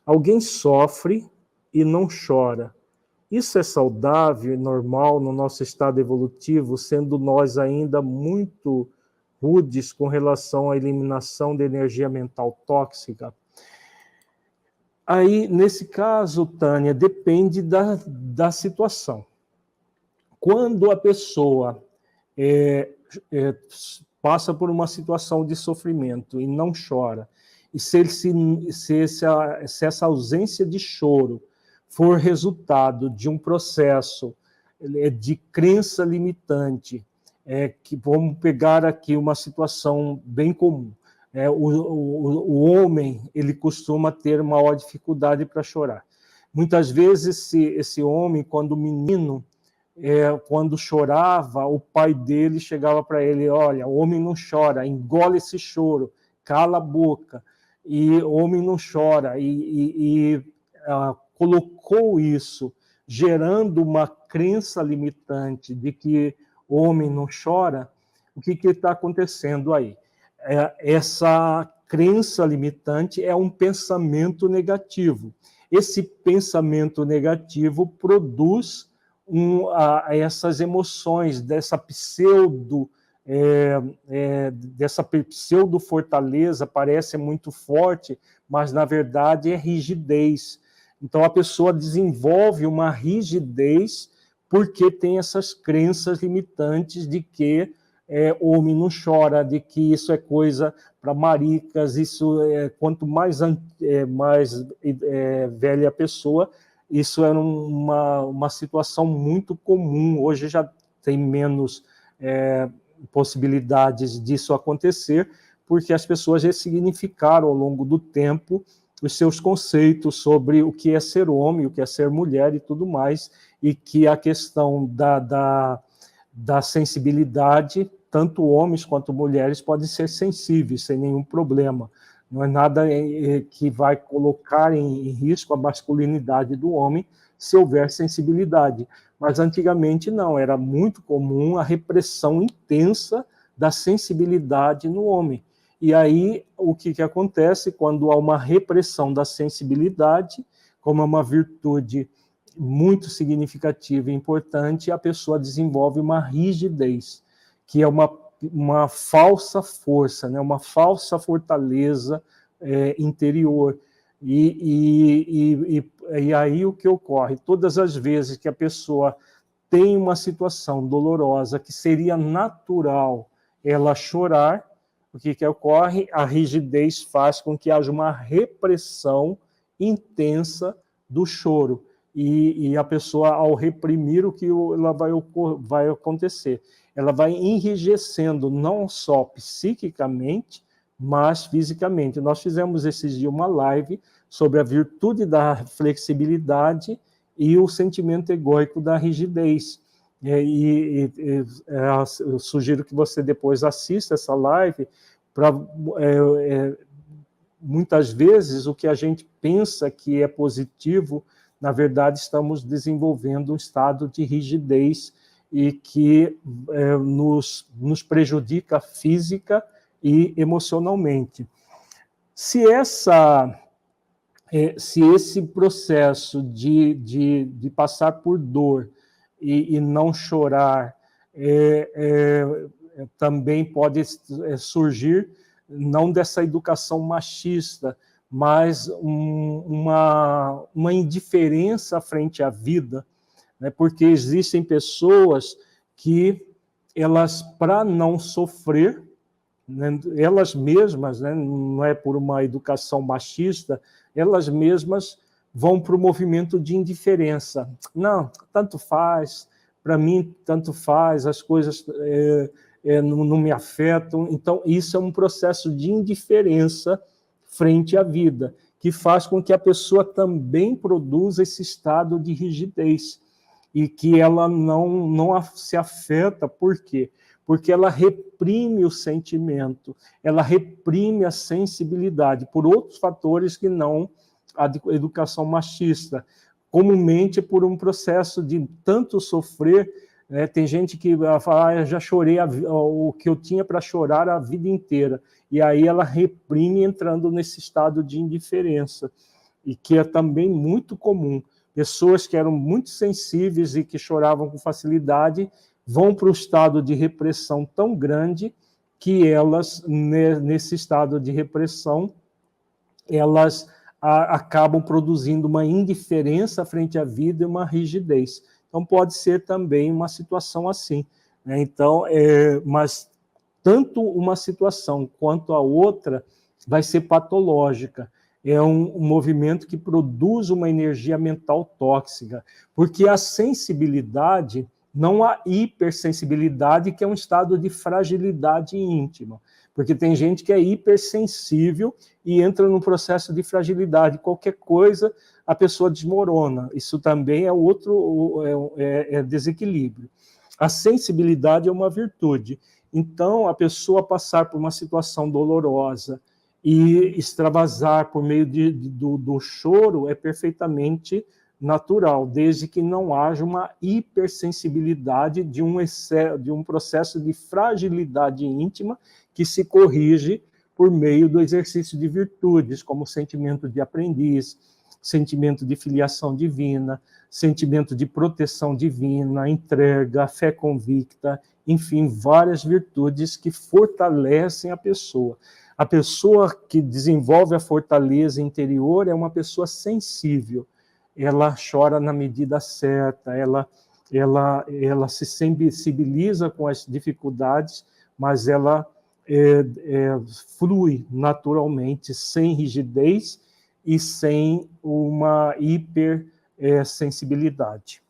Alguém sofre e não chora. Isso é saudável e normal no nosso estado evolutivo, sendo nós ainda muito rudes com relação à eliminação da energia mental tóxica? Aí, nesse caso, Tânia, depende da situação. Quando a pessoa passa por uma situação de sofrimento e não chora, e se essa ausência de choro for resultado de um processo de crença limitante, que vamos pegar aqui uma situação bem comum. O homem, ele costuma ter maior dificuldade para chorar. Muitas vezes, esse homem, quando menino, quando chorava, o pai dele chegava para ele: olha, o homem não chora, engole esse choro, cala a boca, e o homem não chora, colocou isso, gerando uma crença limitante de que o homem não chora. O que está acontecendo aí? Essa crença limitante é um pensamento negativo. Esse pensamento negativo produz essas emoções, dessa pseudo-fortaleza, parece muito forte, mas na verdade é rigidez. Então a pessoa desenvolve uma rigidez porque tem essas crenças limitantes de que o homem não chora, de que isso é coisa para maricas, isso quanto mais velha a pessoa, isso era uma situação muito comum. Hoje já tem menos possibilidades disso acontecer, porque as pessoas ressignificaram ao longo do tempo os seus conceitos sobre o que é ser homem, o que é ser mulher e tudo mais, e que a questão da sensibilidade, tanto homens quanto mulheres podem ser sensíveis, sem nenhum problema. Não é nada que vai colocar em risco a masculinidade do homem se houver sensibilidade. Mas antigamente não, era muito comum a repressão intensa da sensibilidade no homem. E aí o que acontece quando há uma repressão da sensibilidade, como é uma virtude muito significativa e importante, a pessoa desenvolve uma rigidez, que é uma falsa força, né? Uma falsa fortaleza interior. E aí o que ocorre? Todas as vezes que a pessoa tem uma situação dolorosa que seria natural ela chorar, o que ocorre? A rigidez faz com que haja uma repressão intensa do choro. E a pessoa, ao reprimir, o que ela vai acontecer? Ela vai enrijecendo não só psiquicamente, mas fisicamente. Nós fizemos esses dias uma live sobre a virtude da flexibilidade e o sentimento egóico da rigidez. Eu sugiro que você depois assista essa live, para muitas vezes o que a gente pensa que é positivo, na verdade estamos desenvolvendo um estado de rigidez e que nos prejudica física e emocionalmente. Se esse processo de passar por dor e não chorar também pode surgir, não dessa educação machista, mas uma indiferença frente à vida, né? Porque existem pessoas que elas, para não sofrer, né, elas mesmas, né, não é por uma educação machista, elas mesmas vão para o movimento de indiferença. Não, tanto faz, para mim tanto faz, as coisas não me afetam. Então, isso é um processo de indiferença frente à vida, que faz com que a pessoa também produza esse estado de rigidez, e que ela não se afeta. Por quê? Porque ela reprime o sentimento, ela reprime a sensibilidade, por outros fatores que não a educação machista. Comumente por um processo de tanto sofrer, né? Tem gente que fala: eu já chorei o que eu tinha para chorar a vida inteira, e aí ela reprime entrando nesse estado de indiferença. e que é também muito comum. Pessoas que eram muito sensíveis e que choravam com facilidade vão para o estado de repressão tão grande que elas, nesse estado de repressão, elas acabam produzindo uma indiferença frente à vida e uma rigidez. Então, pode ser também uma situação assim, né? Então, mas tanto uma situação quanto a outra vai ser patológica. É um movimento que produz uma energia mental tóxica, porque a sensibilidade, não a hipersensibilidade, que é um estado de fragilidade íntima, porque tem gente que é hipersensível e entra num processo de fragilidade, qualquer coisa a pessoa desmorona. Isso também é outro desequilíbrio. A sensibilidade é uma virtude. Então, a pessoa passar por uma situação dolorosa e extravasar por meio do choro é perfeitamente natural, desde que não haja uma hipersensibilidade de um processo de fragilidade íntima que se corrige por meio do exercício de virtudes, como sentimento de aprendiz, sentimento de filiação divina, sentimento de proteção divina, entrega, fé convicta, enfim, várias virtudes que fortalecem a pessoa. A pessoa que desenvolve a fortaleza interior é uma pessoa sensível. Ela chora na medida certa, ela se sensibiliza com as dificuldades, mas ela flui naturalmente, sem rigidez e sem uma hipersensibilidade.